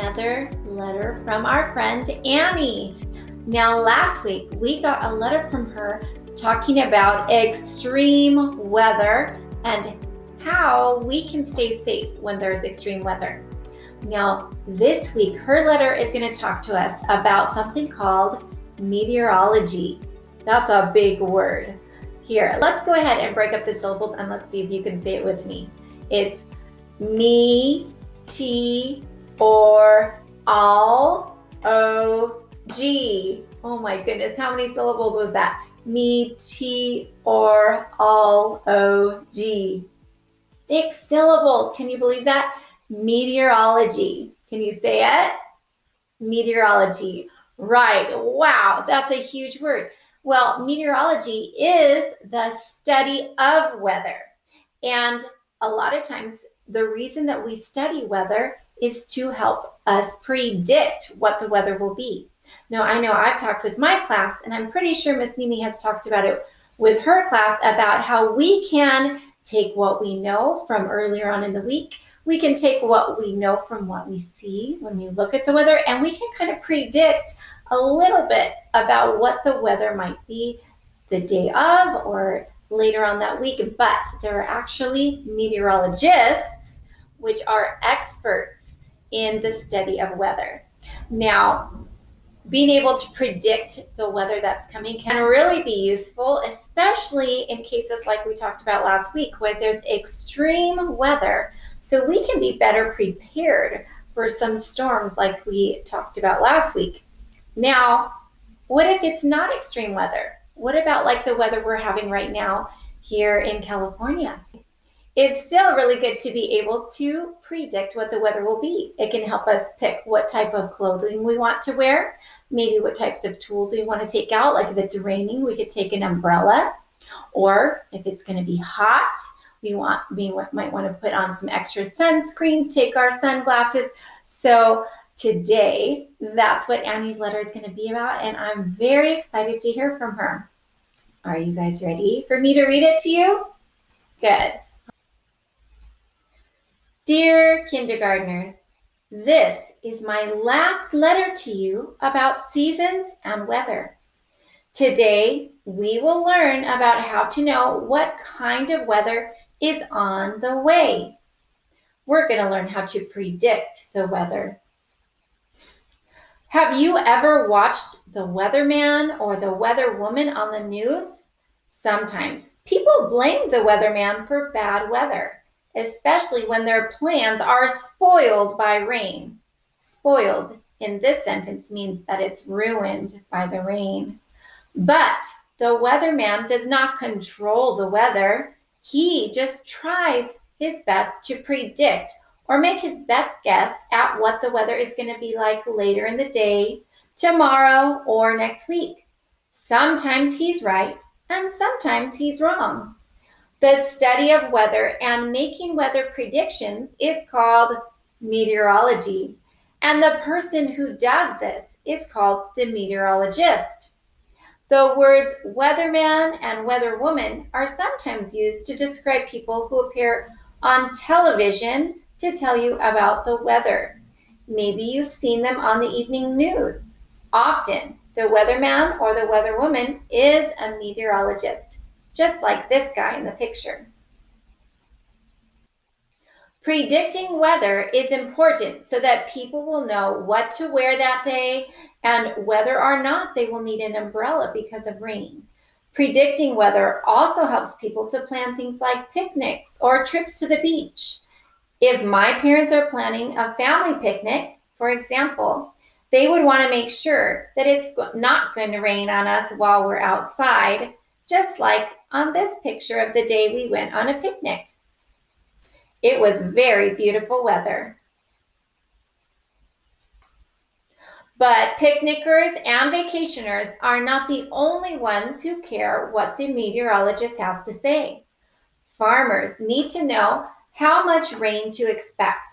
another letter from our friend Annie. Now, last week we got a letter from her talking about extreme weather and how we can stay safe when there's extreme weather. Now, this week her letter is going to talk to us about something called meteorology. That's a big word. Here, let's go ahead and break up the syllables and let's see if you can say it with me. It's me, T, or all, O, G. Oh my goodness, how many syllables was that? Me, T, or all, O, G. 6 syllables. Can you believe that? Meteorology. Can you say it? Meteorology. Right. Wow, that's a huge word. Well, meteorology is the study of weather. And a lot of times, the reason that we study weather is to help us predict what the weather will be. Now, I know I've talked with my class, and I'm pretty sure Miss Mimi has talked about it with her class about how we can take what we know from earlier on in the week. We can take what we know from what we see when we look at the weather, and we can kind of predict a little bit about what the weather might be the day of or later on that week. But there are actually meteorologists, which are experts in the study of weather. Now, being able to predict the weather that's coming can really be useful, especially in cases like we talked about last week where there's extreme weather, so we can be better prepared for some storms like we talked about last week. Now, what if it's not extreme weather? What about like the weather we're having right now here in California? It's still really good to be able to predict what the weather will be. It can help us pick what type of clothing we want to wear, maybe what types of tools we want to take out. Like if it's raining, we could take an umbrella. Or if it's going to be hot, we might want to put on some extra sunscreen, take our sunglasses. So today, that's what Annie's letter is going to be about, and I'm very excited to hear from her. Are you guys ready for me to read it to you? Good. Dear kindergartners, this is my last letter to you about seasons and weather. Today, we will learn about how to know what kind of weather is on the way. We're going to learn how to predict the weather. Have you ever watched the weatherman or the weatherwoman on the news? Sometimes people blame the weatherman for bad weather, especially when their plans are spoiled by rain. Spoiled in this sentence means that it's ruined by the rain. But the weatherman does not control the weather. He just tries his best to predict or make his best guess at what the weather is going to be like later in the day, tomorrow, or next week. Sometimes he's right, and sometimes he's wrong. The study of weather and making weather predictions is called meteorology, and the person who does this is called the meteorologist. The words weatherman and weatherwoman are sometimes used to describe people who appear on television to tell you about the weather. Maybe you've seen them on the evening news. Often, the weatherman or the weatherwoman is a meteorologist, just like this guy in the picture. Predicting weather is important so that people will know what to wear that day and whether or not they will need an umbrella because of rain. Predicting weather also helps people to plan things like picnics or trips to the beach. If my parents are planning a family picnic, for example, they would want to make sure that it's not going to rain on us while we're outside, just like on this picture of the day we went on a picnic. It was very beautiful weather. But picnickers and vacationers are not the only ones who care what the meteorologist has to say. Farmers need to know how much rain to expect.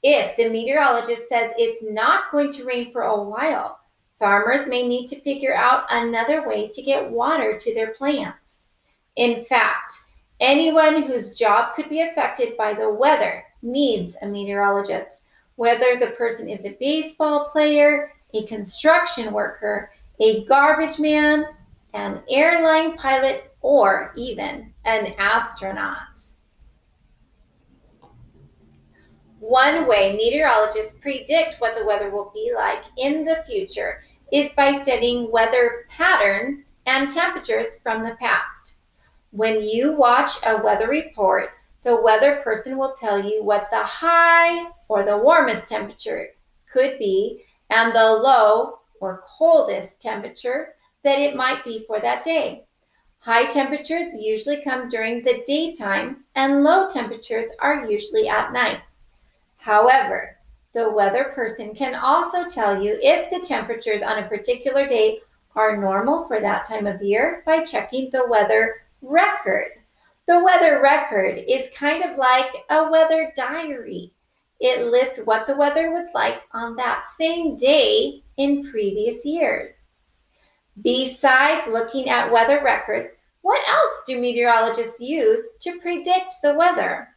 If the meteorologist says it's not going to rain for a while, farmers may need to figure out another way to get water to their plants. In fact, anyone whose job could be affected by the weather needs a meteorologist. whether the person is a baseball player, a construction worker, a garbage man, an airline pilot, or even an astronaut. One way meteorologists predict what the weather will be like in the future is by studying weather patterns and temperatures from the past. When you watch a weather report, the weather person will tell you what the high or the warmest temperature could be and the low or coldest temperature that it might be for that day. High temperatures usually come during the daytime and low temperatures are usually at night. However, the weather person can also tell you if the temperatures on a particular day are normal for that time of year by checking the weather record. The weather record is kind of like a weather diary. It lists what the weather was like on that same day in previous years. Besides looking at weather records, what else do meteorologists use to predict the weather?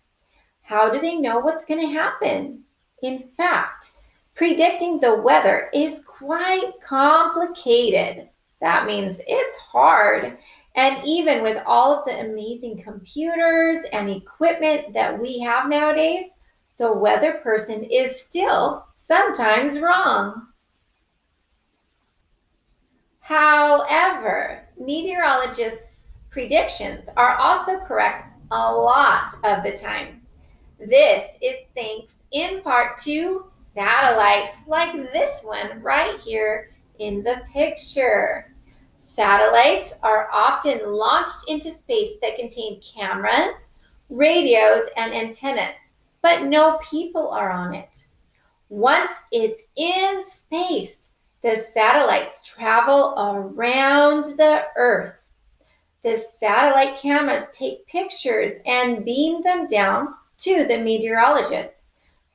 How do they know what's going to happen? In fact, predicting the weather is quite complicated. That means it's hard. And even with all of the amazing computers and equipment that we have nowadays, the weather person is still sometimes wrong. However, meteorologists' predictions are also correct a lot of the time. This is thanks in part to satellites like this one right here in the picture. Satellites are often launched into space that contain cameras, radios, and antennas, but no people are on it. Once it's in space, the satellites travel around the Earth. The satellite cameras take pictures and beam them down to the meteorologists.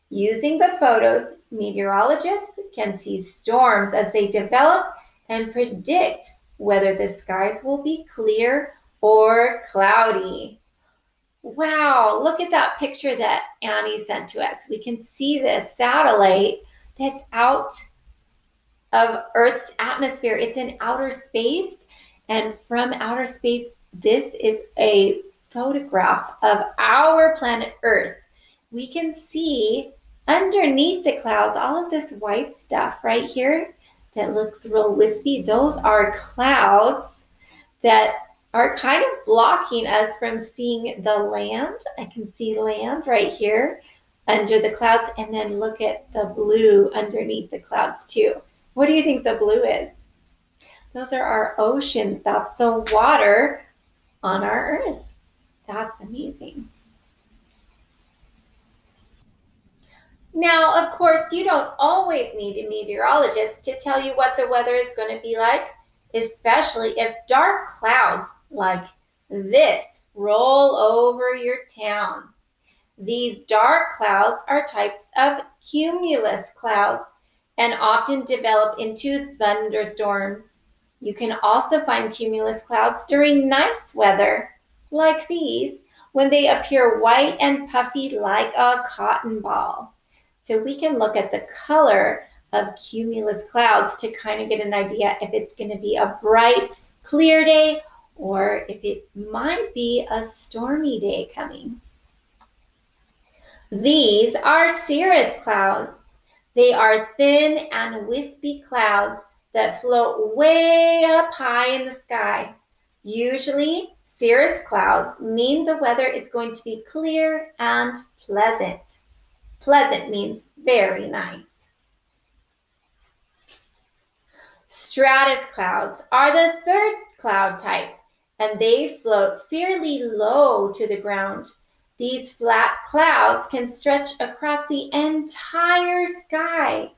Using the photos, meteorologists can see storms as they develop and predict whether the skies will be clear or cloudy. Wow, look at that picture that Annie sent to us. We can see the satellite that's out of Earth's atmosphere. It's in outer space, and from outer space, this is a photograph of our planet Earth. We can see underneath the clouds all of this white stuff right here that looks real wispy. Those are clouds that are kind of blocking us from seeing the land. I can see land right here under the clouds, and then look at the blue underneath the clouds too. What do you think the blue is? Those are our oceans. That's the water on our Earth. That's amazing. Now, of course, you don't always need a meteorologist to tell you what the weather is going to be like, especially if dark clouds like this roll over your town. These dark clouds are types of cumulus clouds and often develop into thunderstorms. You can also find cumulus clouds during nice weather, like these, when they appear white and puffy like a cotton ball. So we can look at the color of cumulus clouds to kind of get an idea if it's going to be a bright, clear day or if it might be a stormy day coming. These are cirrus clouds. They are thin and wispy clouds that float way up high in the sky. Usually, cirrus clouds mean the weather is going to be clear and pleasant. Pleasant means very nice. Stratus clouds are the third cloud type, and they float fairly low to the ground. These flat clouds can stretch across the entire sky.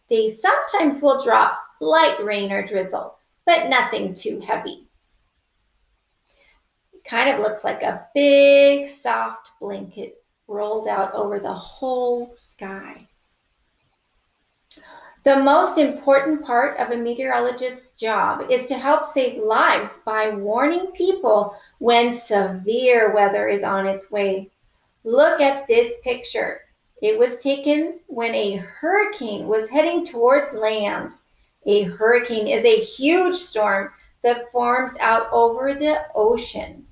They sometimes will drop light rain or drizzle, but nothing too heavy. It kind of looks like a big soft blanket rolled out over the whole sky. The most important part of a meteorologist's job is to help save lives by warning people when severe weather is on its way. Look at this picture. It was taken when a hurricane was heading towards land. A hurricane is a huge storm that forms out over the ocean.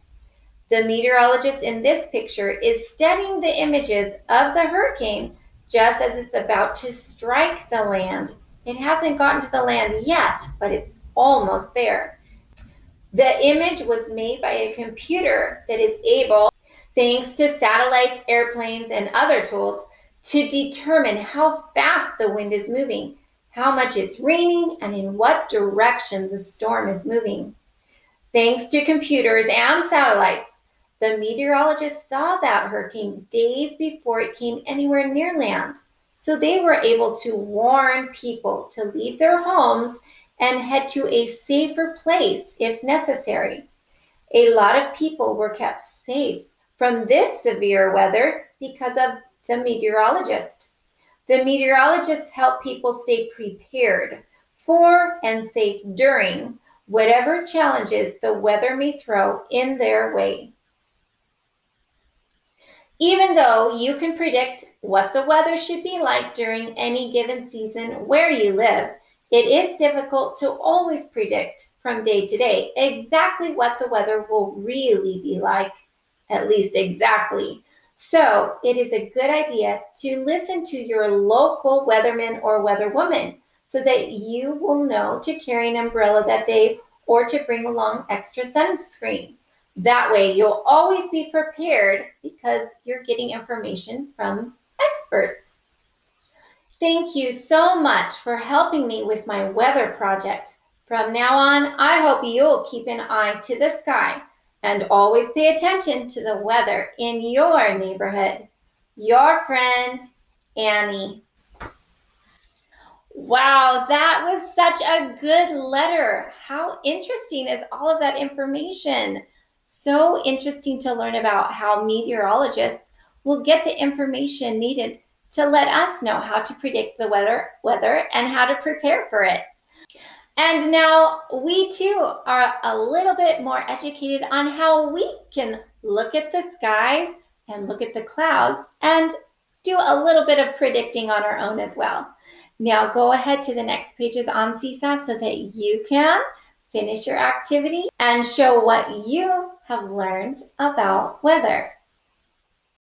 The meteorologist in this picture is studying the images of the hurricane just as it's about to strike the land. It hasn't gotten to the land yet, but it's almost there. The image was made by a computer that is able, thanks to satellites, airplanes, and other tools, to determine how fast the wind is moving, how much it's raining, and in what direction the storm is moving. Thanks to computers and satellites, the meteorologists saw that hurricane days before it came anywhere near land. So they were able to warn people to leave their homes and head to a safer place if necessary. A lot of people were kept safe from this severe weather because of the meteorologist. The meteorologists help people stay prepared for and safe during whatever challenges the weather may throw in their way. Even though you can predict what the weather should be like during any given season where you live, it is difficult to always predict from day to day exactly what the weather will really be like, at least exactly. So it is a good idea to listen to your local weatherman or weatherwoman so that you will know to carry an umbrella that day or to bring along extra sunscreen. That way you'll always be prepared because you're getting information from experts. Thank you so much for helping me with my weather project. From now on, I hope you'll keep an eye to the sky and always pay attention to the weather in your neighborhood. Your friend, Annie. Wow, that was such a good letter. How interesting is all of that information? So interesting to learn about how meteorologists will get the information needed to let us know how to predict the weather and how to prepare for it. And now we too are a little bit more educated on how we can look at the skies and look at the clouds and do a little bit of predicting on our own as well. Now go ahead to the next pages on Seesaw so that you can finish your activity and show what you have learned about weather.